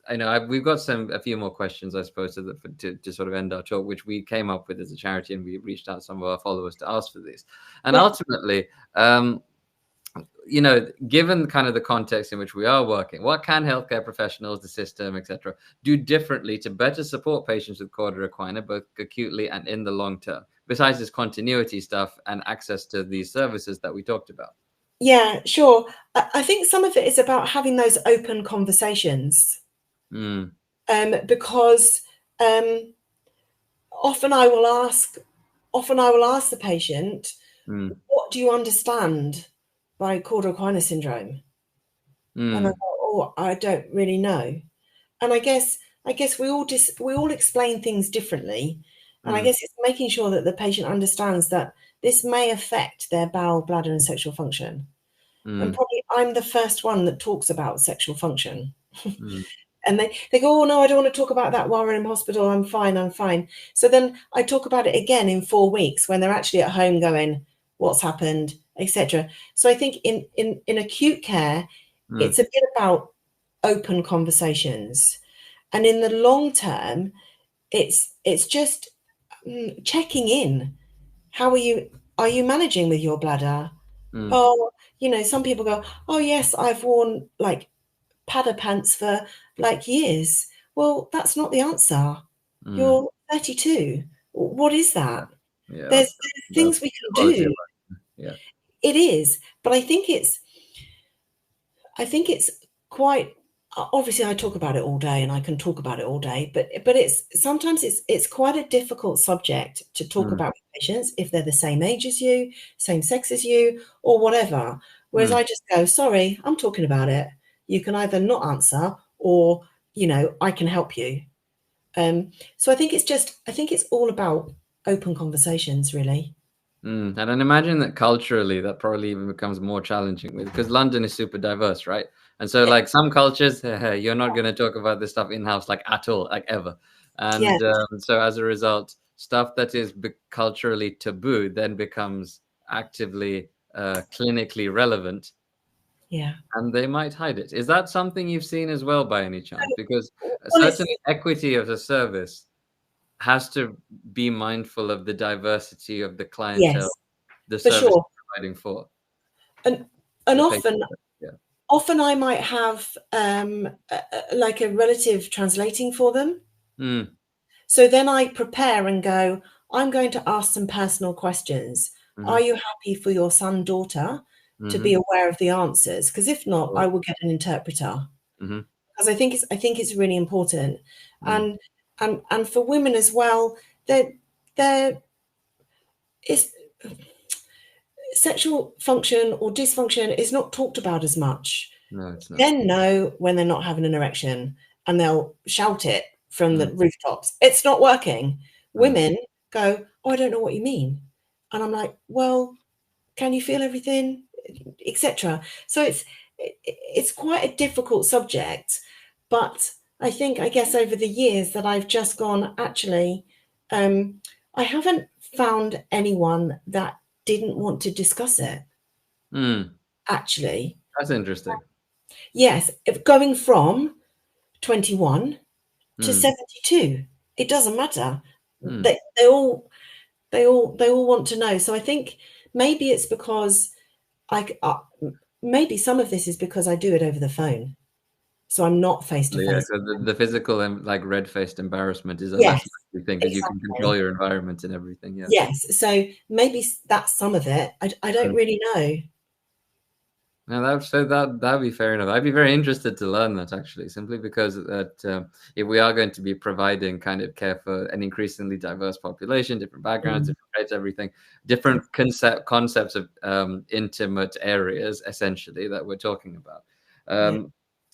I know we've got a few more questions, I suppose, to sort of end our talk, which we came up with as a charity, and we reached out to some of our followers to ask for these. And Yeah. ultimately, given kind of the context in which we are working, what can healthcare professionals, the system, etc., do differently to better support patients with Cauda equina, both acutely and in the long term, besides this continuity stuff and access to these services that we talked about? Yeah, sure. I think some of it is about having those open conversations, Mm, because um, often I will ask, the patient, mm, "What do you understand by Cauda equina syndrome?" And I go, mm, "Oh, I don't really know." And I guess we all explain things differently, and I mm, guess it's making sure that the patient understands that this may affect their bowel, bladder, and sexual function. And mm, probably I'm the first one that talks about sexual function. mm, And they go, "Oh no, I don't want to talk about that while we're in hospital. I'm fine, I'm fine." So then I talk about it again in 4 weeks when they're actually at home going, "What's happened?" etc. So I think in acute care, mm, it's a bit about open conversations. And in the long term, it's just checking in. How are you managing with your bladder? mm, Oh, some people go, "Oh yes, I've worn like padda pants for like years." Well, that's not the answer. mm. You're 32. What is that? Yeah, There's things that's we can quality of do. life. Yeah. It is, but I think it's quite obviously I talk about it all day and I can talk about it all day, but it's sometimes it's quite a difficult subject to talk Mm, about with patients if they're the same age as you, same sex as you, or whatever. Whereas mm, I just go, "Sorry, I'm talking about it. You can either not answer or, I can help you." So I think it's all about open conversations, really. mm. And I imagine that culturally, that probably even becomes more challenging because London is super diverse, right? And so, Yeah, like some cultures, you're not going to talk about this stuff in house, like at all, like ever. yeah, And so, as a result, stuff that is culturally taboo then becomes actively clinically relevant, yeah. and they might hide it. Is that something you've seen as well, by any chance? Because a Well, certain equity of the service has to be mindful of the diversity of the clientele yes, the for service sure. is providing for And and the patient. Yeah. often I might have like a relative translating for them. Mm, So then I prepare and go, "I'm going to ask some personal questions. Are mhm, you happy for your son, daughter to be mhm, aware of the answers? Because if not, sure, I will get an interpreter." mhm, Because I think it's really important. mm, And and for women as well, there is sexual function or dysfunction is not talked about as much. No, it's not. Men know when they're not having an erection, and they'll shout it from the rooftops. It's not working. Women go, oh, I don't know what you mean. And I'm like, well, can you feel everything, etc. So it's quite a difficult subject, but I guess over the years that I've just gone, actually, I haven't found anyone that didn't want to discuss it. Actually, that's interesting. Yes, going from 21 to 72, it doesn't matter. They all want to know. So I think maybe it's because maybe some of this is because I do it over the phone, so I'm not face to face. Yeah, so the physical and like red-faced embarrassment is a less likely thing because you can control your environment and everything. Yeah. Yes, so maybe that's some of it. I don't really know. No, that'd be fair enough. I'd be very interested to learn that, actually, simply because that if we are going to be providing kind of care for an increasingly diverse population, different backgrounds, different rates, everything, different concepts of intimate areas, essentially, that we're talking about,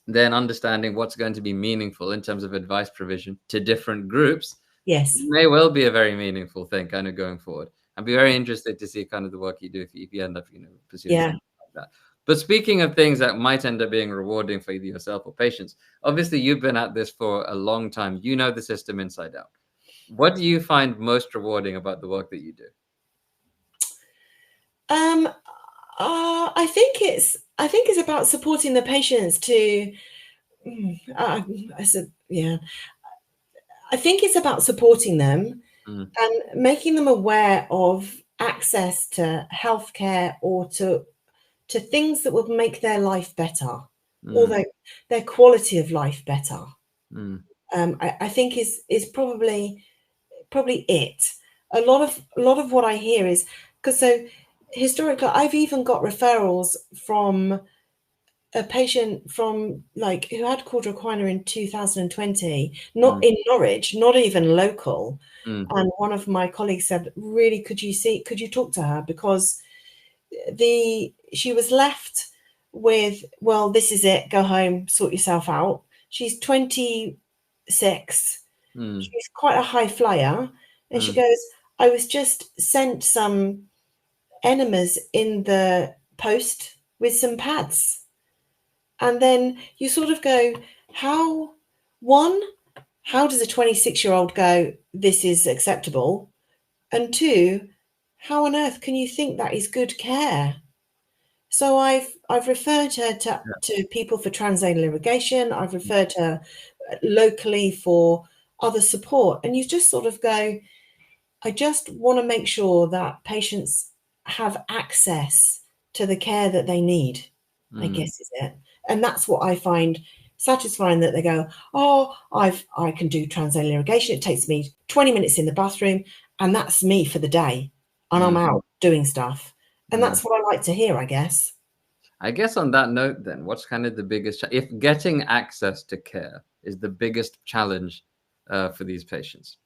then understanding what's going to be meaningful in terms of advice provision to different groups, may well be a very meaningful thing kind of going forward. I'd be very interested to see kind of the work you do if you end up, pursuing something like that. But speaking of things that might end up being rewarding for either yourself or patients, obviously you've been at this for a long time. You know the system inside out. What do you find most rewarding about the work that you do? I think it's about supporting the patients to. I think it's about supporting them and making them aware of access to healthcare or to things that will make their life better or their quality of life better. I think is probably it. A lot of what I hear is because historically I've even got referrals from a patient from who had Cauda Equina in 2020, not in Norwich, not even local. And one of my colleagues said, really, could you talk to her? Because she was left with, well, this is it, go home, sort yourself out. She's 26. She's quite a high flyer. And she goes, I was just sent some enemas in the post with some pads. And then you sort of go, how does a 26-year-old go, this is acceptable? And two, how on earth can you think that is good care? So I've referred her to people for transanal irrigation. I've referred her locally for other support. And you just sort of go, I just want to make sure that patients have access to the care that they need, I guess is it. And that's what I find satisfying, that they go, oh, I can do transanal irrigation. It takes me 20 minutes in the bathroom and that's me for the day. And I'm out doing stuff. And that's what I like to hear, I guess. I guess on that note, then, what's kind of the biggest, if getting access to care is the biggest challenge for these patients?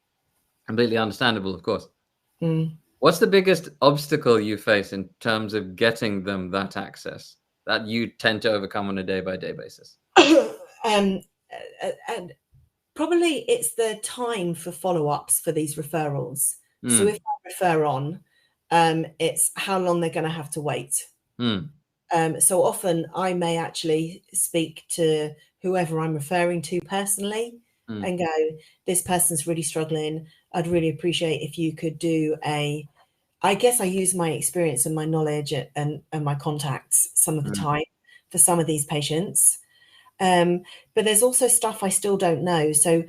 Completely understandable, of course. What's the biggest obstacle you face in terms of getting them that access that you tend to overcome on a day-by-day basis? And probably it's the time for follow-ups for these referrals. So if I refer on, it's how long they're going to have to wait. So often I may actually speak to whoever I'm referring to personally and go, this person's really struggling. I'd really appreciate if you could do I guess I use my experience and my knowledge and my contacts some of the time for some of these patients. But there's also stuff I still don't know. So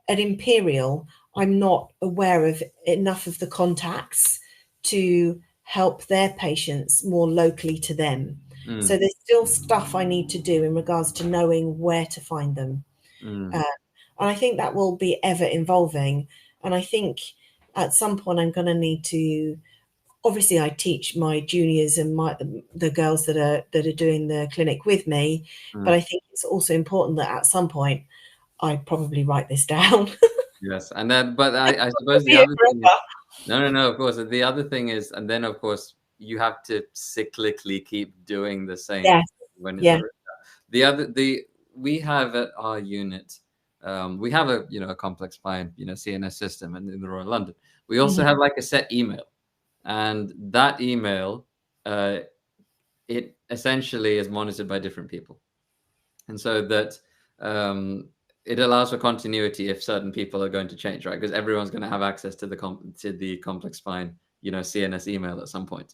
at Imperial, I'm not aware of enough of the contacts to help their patients more locally to them. So there's still stuff I need to do in regards to knowing where to find them. And I think that will be ever evolving. And I think at some point I'm going to need to, obviously I teach my juniors and the girls that are doing the clinic with me, but I think it's also important that at some point I probably write this down Yes, and then, but I suppose the other thing is, no, of course, the other thing is, and then of course you have to cyclically keep doing the same Yes. when it's Yeah. already the other the we have at our unit, we have a a complex spine CNS system, and in the Royal London we also have like a set email, and that email, it essentially is monitored by different people, and so that it allows for continuity if certain people are going to change, right? Because everyone's going to have access to the complex spine CNS email at some point.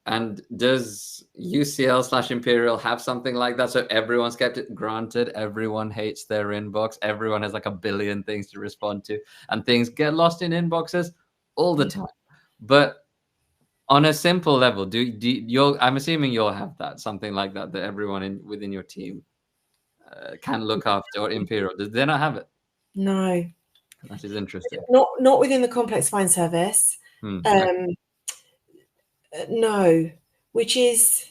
And does UCL/Imperial have something like that? So everyone's kept it granted. Everyone hates their inbox. Everyone has like a billion things to respond to, and things get lost in inboxes all the time. But on a simple level, I'm assuming you'll have that, something like that everyone within your team can look after, or Imperial. Did they not have it? No. That is interesting. Not within the complex spine service. Okay. No, which is,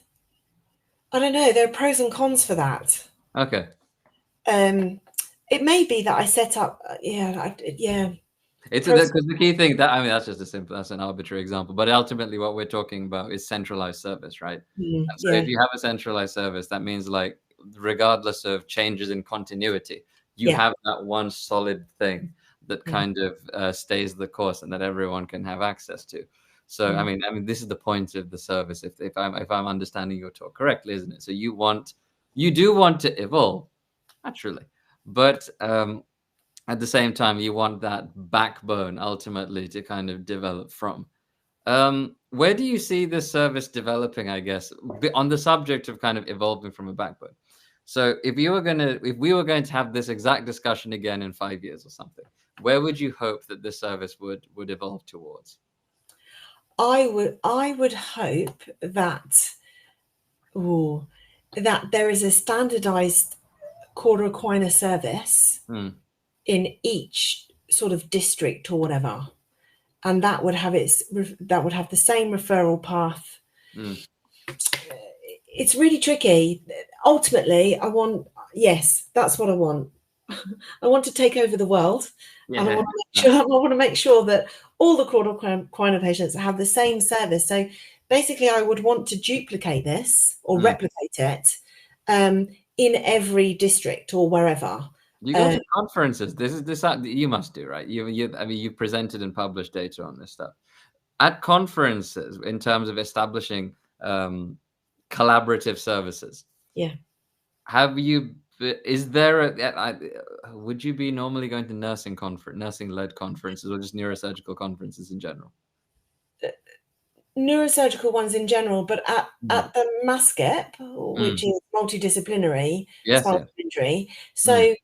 I don't know, there are pros and cons for that. Okay. It may be that I set up, yeah. It's because the key thing that's an arbitrary example, but ultimately what we're talking about is centralized service, right? And so if you have a centralized service, that means like regardless of changes in continuity, you have that one solid thing that kind of stays the course and that everyone can have access to. So I mean, this is the point of the service. If I'm understanding your talk correctly, isn't it? So you do want to evolve, naturally, but at the same time, you want that backbone ultimately to kind of develop from. Where do you see this service developing, I guess, on the subject of kind of evolving from a backbone? So if we were going to have this exact discussion again in 5 years or something, where would you hope that this service would evolve towards? I would hope that there is a standardized Cauda Equina service in each sort of district or whatever, and that would have the same referral path. It's really tricky. Ultimately, that's what I want. I want to take over the world, and I want to make sure that all the Cauda Equina patients have the same service. So basically, I would want to duplicate this or replicate it in every district or wherever. You go to conferences. This you must do, right? You've presented and published data on this stuff at conferences in terms of establishing collaborative services. Yeah. Have you? Is there would you be normally going to nursing-led conferences, or just neurosurgical conferences in general? Neurosurgical ones in general, but at the MASCEP, which is multidisciplinary spinal injury. So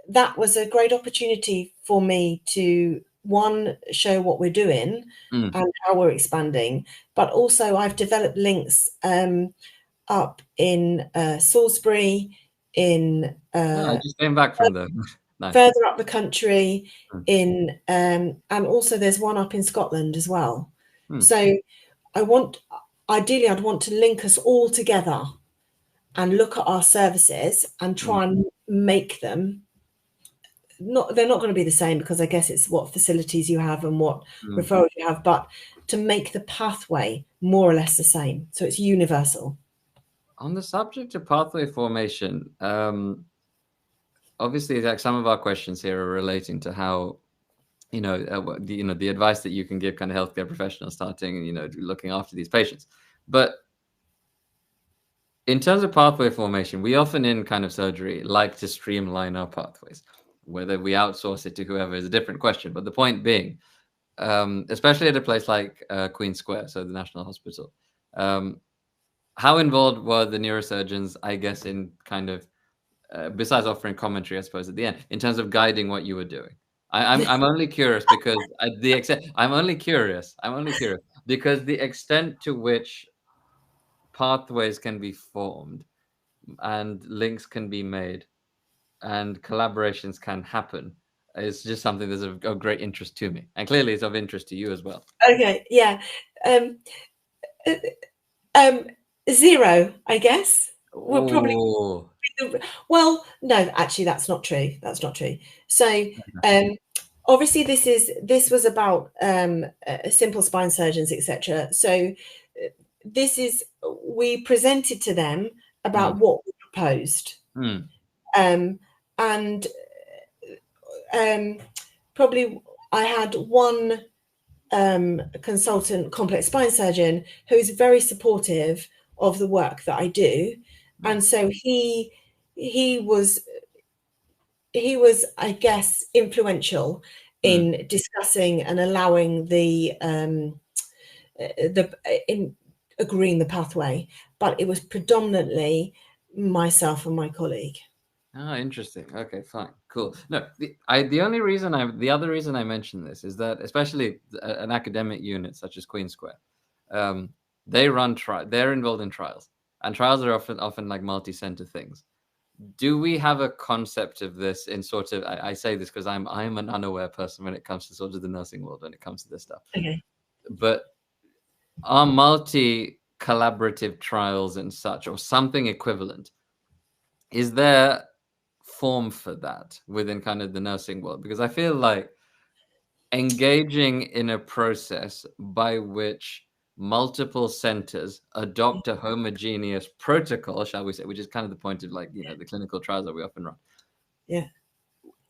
that was a great opportunity for me to, one, show what we're doing and how we're expanding, but also I've developed links up in Salisbury, I just came back from the nice. Further up the country, and also there's one up in Scotland as well. So I'd want to link us all together and look at our services and try and make them. They're not going to be the same, because I guess it's what facilities you have and what referrals you have, but to make the pathway more or less the same, so it's universal. On the subject of pathway formation, obviously, like some of our questions here are relating to how, the advice that you can give kind of healthcare professionals starting, looking after these patients. But in terms of pathway formation, we often in kind of surgery like to streamline our pathways. Whether we outsource it to whoever is a different question. But the point being, especially at a place like Queen Square, so the National Hospital, how involved were the neurosurgeons, I guess, in kind of, besides offering commentary, I suppose, at the end, in terms of guiding what you were doing? I'm only curious because I'm only curious because the extent to which pathways can be formed and links can be made and collaborations can happen is just something that's of great interest to me, and clearly it's of interest to you as well. Okay, yeah. 0, I guess. We'll probably Well, no, actually, that's not true. That's not true. So, obviously, this was about simple spine surgeons, etc. So, we presented to them about what we proposed, and probably I had one consultant, complex spine surgeon, who is very supportive of the work that I do, and so he was, I guess, influential in discussing and allowing in agreeing the pathway, but it was predominantly myself and my colleague. Oh, interesting. Okay, fine, cool. No, the other reason I mention this is that, especially an academic unit such as Queen Square, they're involved in trials, and trials are often like multi-center things. Do we have a concept of this in sort of? I say this because I'm an unaware person when it comes to sort of the nursing world when it comes to this stuff. Okay. But are multi-collaborative trials and such, or something equivalent, is there form for that within kind of the nursing world? Because I feel like engaging in a process by which multiple centers adopt a homogeneous protocol, shall we say, which is kind of the point of, like, you know, the clinical trials that we often run. Yeah.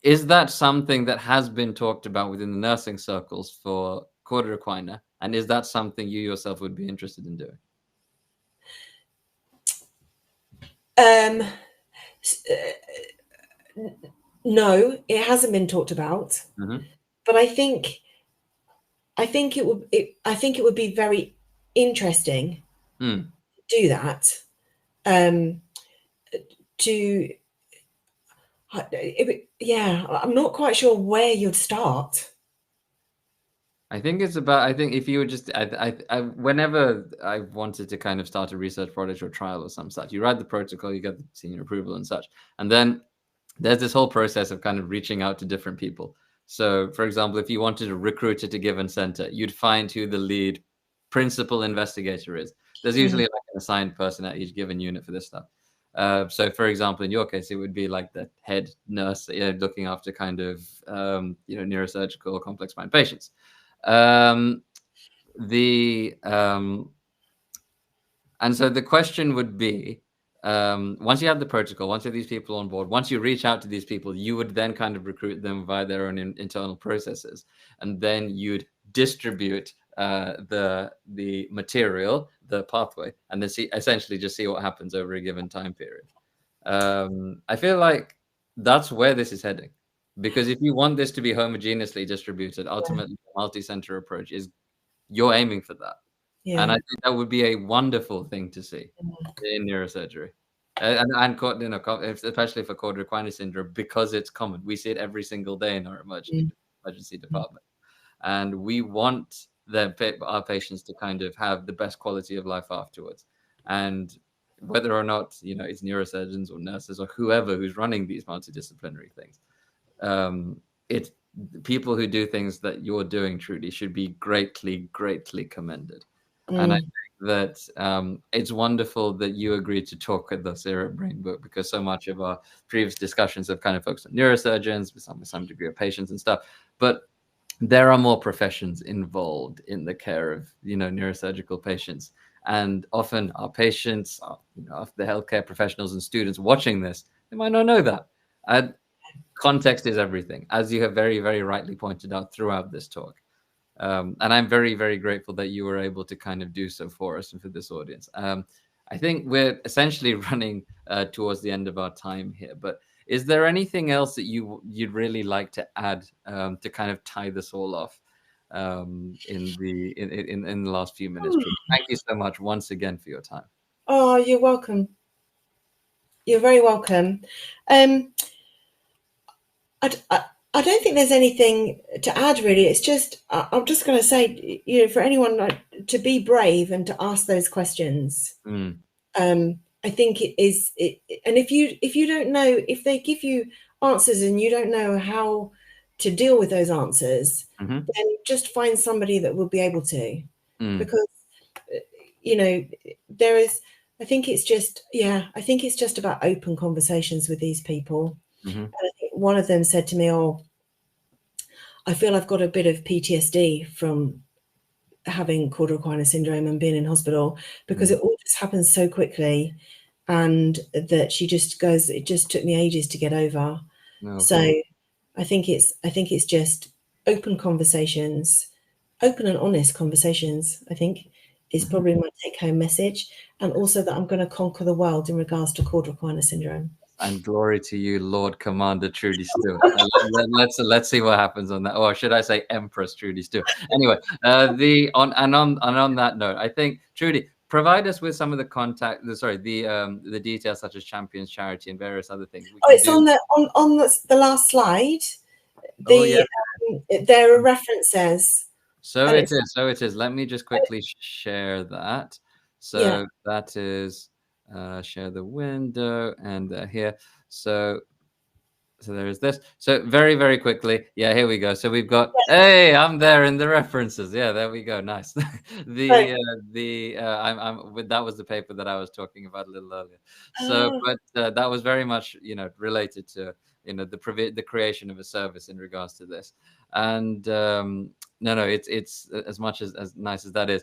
Is that something that has been talked about within the nursing circles for Cauda equina? And is that something you yourself would be interested in doing? No, it hasn't been talked about, but I think it would be very interesting to do that. I'm not quite sure where you'd start. I think if you were just, whenever I wanted to kind of start a research project or trial or some such, you write the protocol, you get the senior approval and such. And then there's this whole process of kind of reaching out to different people. So, for example, if you wanted to recruit at a given center, you'd find who the lead principal investigator is. There's usually like an assigned person at each given unit for this stuff. So, for example, in your case, it would be like the head nurse, looking after kind of, neurosurgical or complex spine patients. And so the question would be, once you have the protocol, once you have these people on board, once you reach out to these people, you would then kind of recruit them via their own internal processes, and then you'd distribute the material, the pathway, and then essentially just see what happens over a given time period. I feel like that's where this is heading. Because if you want this to be homogeneously distributed, ultimately the multi-center approach is, you're aiming for that. Yeah. And I think that would be a wonderful thing to see in neurosurgery. And especially for Cauda equina syndrome, because it's common. We see it every single day in our emergency department. And we want our patients to kind of have the best quality of life afterwards. And whether or not, it's neurosurgeons or nurses or whoever who's running these multidisciplinary things, it's people who do things that you're doing, Trudy, should be greatly, greatly commended. And I think that it's wonderful that you agreed to talk with us here at Brain Book, because so much of our previous discussions have kind of focused on neurosurgeons with some degree of patients and stuff. But there are more professions involved in the care of, neurosurgical patients. And often our patients, the healthcare professionals and students watching this, they might not know that. Context is everything, as you have very, very rightly pointed out throughout this talk. And I'm very, very grateful that you were able to kind of do so for us and for this audience. I think we're essentially running towards the end of our time here, but is there anything else that you'd really like to add to kind of tie this all off in the last few minutes? Thank you so much once again for your time. Oh, you're welcome. You're very welcome. I don't think there's anything to add, really. It's just, I'm just going to say, for anyone to be brave and to ask those questions. I think it is, and if you don't know, if they give you answers and you don't know how to deal with those answers, then just find somebody that will be able to, because, there is I think it's just, I think it's just about open conversations with these people. Mm-hmm. And I think one of them said to me, "Oh, I feel I've got a bit of PTSD from having Cauda equina syndrome and being in hospital, because it all just happens so quickly." And that she just goes, "It just took me ages to get over." No, so I think it's just open conversations, open and honest conversations, I think, is probably my take-home message. And also that I'm going to conquer the world in regards to Cauda equina syndrome. And glory to you, Lord Commander Trudy Stewart. Let's see what happens on that. Or should I say Empress Trudy Stewart? Anyway, on that note, I think, Trudy, provide us with some of the the details, such as Champions Charity and various other things. It's on the last slide. There are references. So it is. Let me just quickly share that. So that is share the window, and here. So there's this. So very, very quickly. Yeah, here we go. So we've got, hey, I'm there in the references. Yeah, there we go. Nice. That was the paper that I was talking about a little earlier. So, but that was very much, related to, the creation of a service in regards to this. And no, it's as much as nice as that is.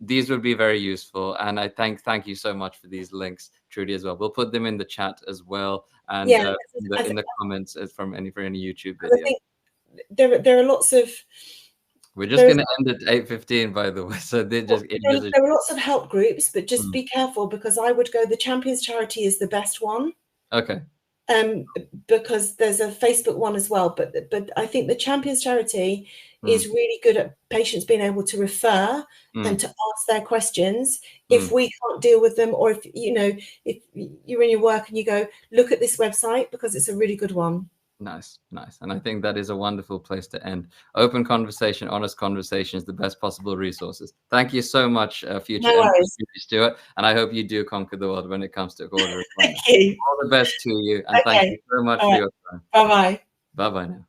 These would be very useful, and I thank you so much for these links, Trudy, as well. We'll put them in the chat as well, and in the comments for any YouTube video. I think there are lots of. We're just going to end at 8:15, by the way. So there are lots of help groups, but just be careful, because I would go, the Champions Charity is the best one. Okay. Because there's a Facebook one as well, but I think the Champions Charity is really good at patients being able to refer and to ask their questions if we can't deal with them, or if you're in your work and you go, look at this website, because it's a really good one. Nice. And I think that is a wonderful place to end. Open conversation, honest conversations, the best possible resources. Thank you so much, future Empress Stewart, and I hope you do conquer the world when it comes to Cauda equina. Thank you. All the best to you, and thank you so much for your time. Bye-bye. Bye-bye now.